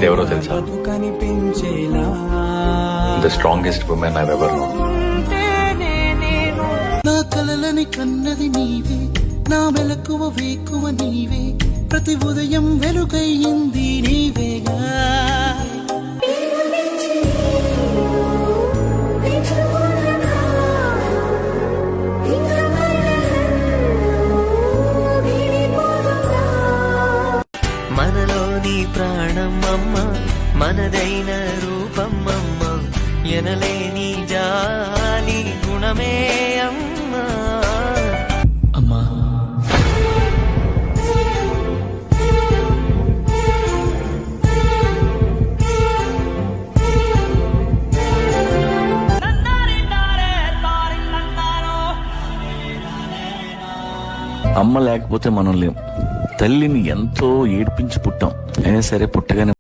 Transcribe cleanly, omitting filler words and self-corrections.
ఎవరో తెలుసా? The strongest women I ever know. నా కలలని కన్నది నీవే, నా మెలకువ వేకువ నీవే, ప్రతి ఉదయం వెలుగయ్యింది నీవేగా. మనలోని ప్రాణమమ్మ, మనదైన రూపమమ్మ, ఎనలేని జాలి గుణమే అమ్మా. అమ్మా అమ్మ లేకపోతే మనం లేం. తల్లిని ఎంతో ఏడ్పించి పుట్టాం, అయినా సరే పుట్టగానే